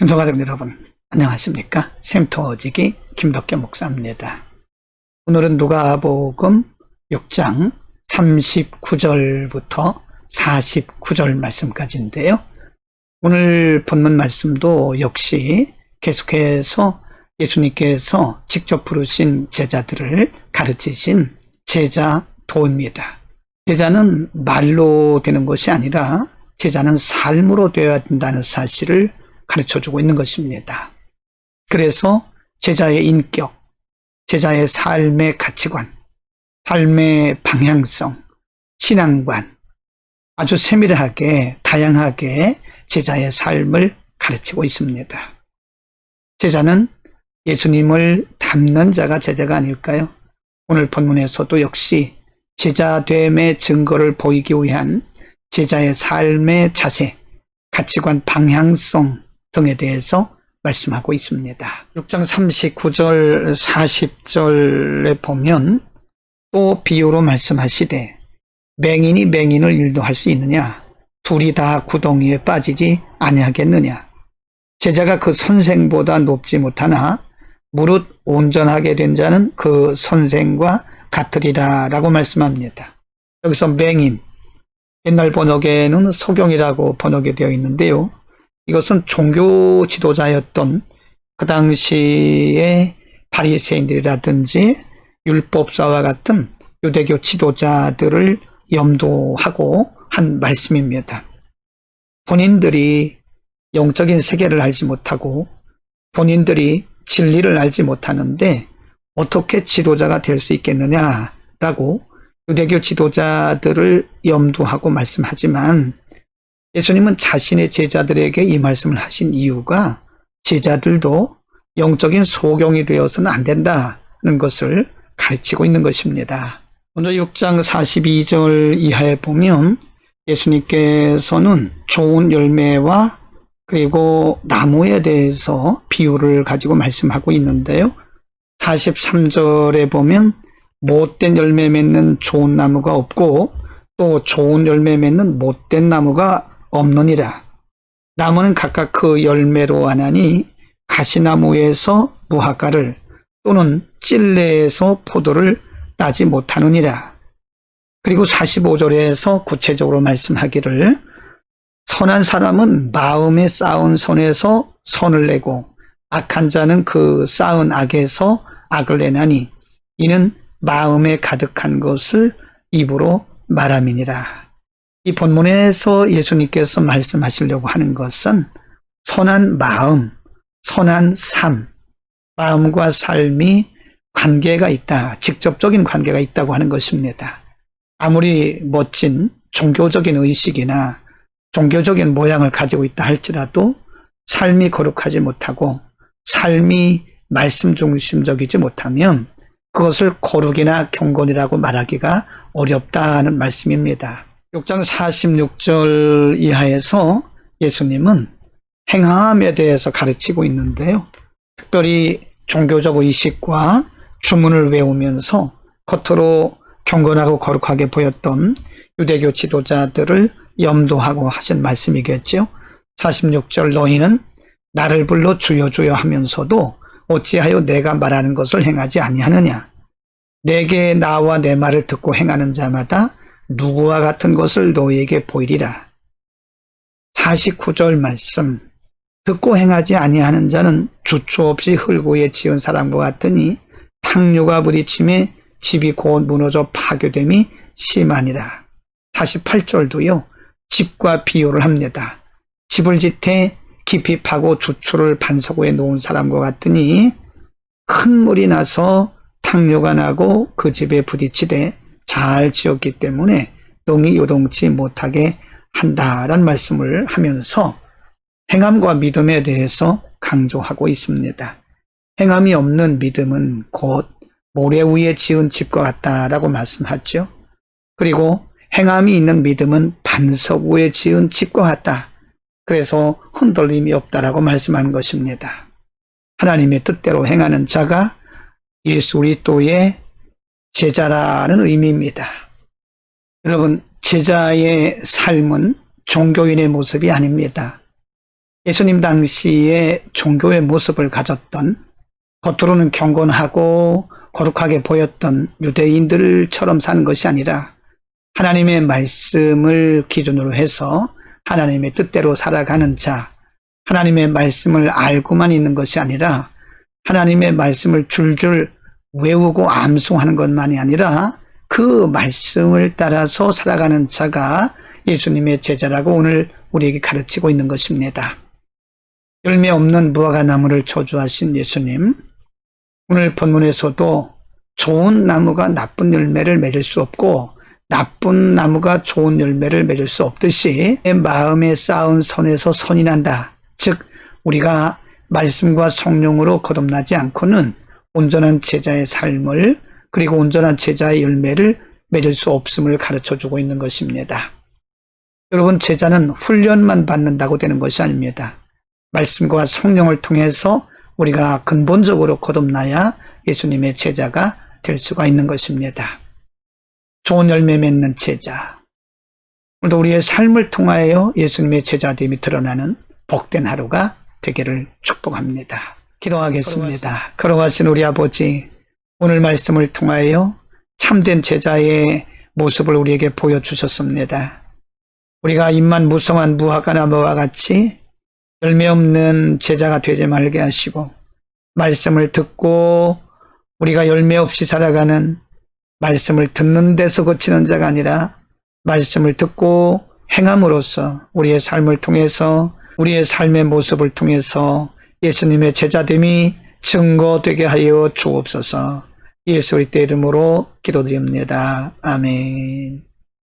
성도가족 여러분, 안녕하십니까? 샘터지기 김덕계 목사입니다. 오늘은 누가복음 6장 39절부터 49절 말씀까지인데요. 오늘 본문 말씀도 역시 계속해서 예수님께서 직접 부르신 제자들을 가르치신 제자도입니다. 제자는 말로 되는 것이 아니라 제자는 삶으로 되어야 된다는 사실을 가르쳐주고 있는 것입니다. 그래서 제자의 인격, 제자의 삶의 가치관, 삶의 방향성, 신앙관, 아주 세밀하게 다양하게 제자의 삶을 가르치고 있습니다. 제자는 예수님을 닮는 자가 제자가 아닐까요? 오늘 본문에서도 역시 제자됨의 증거를 보이기 위한 제자의 삶의 자세, 가치관, 방향성 등에 대해서 말씀하고 있습니다. 6장 39절 40절에 보면 또 비유로 말씀하시되 맹인이 맹인을 인도할 수 있느냐? 둘이 다 구덩이에 빠지지 아니하겠느냐? 제자가 그 선생보다 높지 못하나 무릇 온전하게 된 자는 그 선생과 같으리라 라고 말씀합니다. 여기서 맹인, 옛날 번역에는 소경이라고 번역이 되어 있는데요. 이것은 종교 지도자였던 그 당시의 바리새인들이라든지 율법사와 같은 유대교 지도자들을 염두하고 한 말씀입니다. 본인들이 영적인 세계를 알지 못하고 본인들이 진리를 알지 못하는데 어떻게 지도자가 될 수 있겠느냐라고 유대교 지도자들을 염두하고 말씀하지만 예수님은 자신의 제자들에게 이 말씀을 하신 이유가 제자들도 영적인 소경이 되어서는 안 된다는 것을 가르치고 있는 것입니다. 먼저 6장 42절 이하에 보면 예수님께서는 좋은 열매와 그리고 나무에 대해서 비유를 가지고 말씀하고 있는데요. 43절에 보면 못된 열매 맺는 좋은 나무가 없고 또 좋은 열매 맺는 못된 나무가 없느니라. 나무는 각각 그 열매로 아나니 가시나무에서 무화과를 또는 찔레에서 포도를 따지 못하느니라. 그리고 45절에서 구체적으로 말씀하기를 선한 사람은 마음에 쌓은 선에서 선을 내고 악한 자는 그 쌓은 악에서 악을 내나니 이는 마음에 가득한 것을 입으로 말함이니라. 이 본문에서 예수님께서 말씀하시려고 하는 것은 선한 마음, 선한 삶, 마음과 삶이 관계가 있다, 직접적인 관계가 있다고 하는 것입니다. 아무리 멋진 종교적인 의식이나 종교적인 모양을 가지고 있다 할지라도 삶이 거룩하지 못하고 삶이 말씀 중심적이지 못하면 그것을 거룩이나 경건이라고 말하기가 어렵다는 말씀입니다. 6장 46절 이하에서 예수님은 행함에 대해서 가르치고 있는데요. 특별히 종교적 의식과 주문을 외우면서 겉으로 경건하고 거룩하게 보였던 유대교 지도자들을 염두하고 하신 말씀이겠죠. 46절 너희는 나를 불러 주여 주여 하면서도 어찌하여 내가 말하는 것을 행하지 아니하느냐. 내게 나와 내 말을 듣고 행하는 자마다 누구와 같은 것을 너희에게 보이리라. 49절 말씀 듣고 행하지 아니하는 자는 주초 없이 흙위에 지은 사람과 같으니 탕류가 부딪힘에 집이 곧 무너져 파괴됨이 심하니라. 48절도요. 집과 비유를 합니다. 집을 짓해 깊이 파고 주초를 반석 위에 놓은 사람과 같으니 큰 물이 나서 탕류가 나고 그 집에 부딪히되 잘 지었기 때문에 똥이 요동치 못하게 한다라는 말씀을 하면서 행함과 믿음에 대해서 강조하고 있습니다. 행함이 없는 믿음은 곧 모래 위에 지은 집과 같다라고 말씀하죠. 그리고 행함이 있는 믿음은 반석 위에 지은 집과 같다. 그래서 흔들림이 없다라고 말씀하는 것입니다. 하나님의 뜻대로 행하는 자가 예수 그리스도의 제자라는 의미입니다. 여러분, 제자의 삶은 종교인의 모습이 아닙니다. 예수님 당시에 종교의 모습을 가졌던, 겉으로는 경건하고 거룩하게 보였던 유대인들처럼 사는 것이 아니라 하나님의 말씀을 기준으로 해서 하나님의 뜻대로 살아가는 자, 하나님의 말씀을 알고만 있는 것이 아니라 하나님의 말씀을 줄줄 외우고 암송하는 것만이 아니라 그 말씀을 따라서 살아가는 자가 예수님의 제자라고 오늘 우리에게 가르치고 있는 것입니다. 열매 없는 무화과 나무를 저주하신 예수님, 오늘 본문에서도 좋은 나무가 나쁜 열매를 맺을 수 없고 나쁜 나무가 좋은 열매를 맺을 수 없듯이 내 마음에 쌓은 선에서 선이 난다. 즉 우리가 말씀과 성령으로 거듭나지 않고는 온전한 제자의 삶을, 그리고 온전한 제자의 열매를 맺을 수 없음을 가르쳐주고 있는 것입니다. 여러분, 제자는 훈련만 받는다고 되는 것이 아닙니다. 말씀과 성령을 통해서 우리가 근본적으로 거듭나야 예수님의 제자가 될 수가 있는 것입니다. 좋은 열매 맺는 제자, 오늘도 우리의 삶을 통하여 예수님의 제자됨이 드러나는 복된 하루가 되기를 축복합니다. 기도하겠습니다. 걸어가신 우리 아버지, 오늘 말씀을 통하여 참된 제자의 모습을 우리에게 보여주셨습니다. 우리가 입만 무성한 무화과 나무와 같이 열매 없는 제자가 되지 말게 하시고, 말씀을 듣고 우리가 열매 없이 살아가는, 말씀을 듣는 데서 그치는 자가 아니라 말씀을 듣고 행함으로써 우리의 삶을 통해서, 우리의 삶의 모습을 통해서 예수님의 제자됨이 증거되게 하여 주옵소서. 예수 그리스도의 이름으로 기도드립니다. 아멘.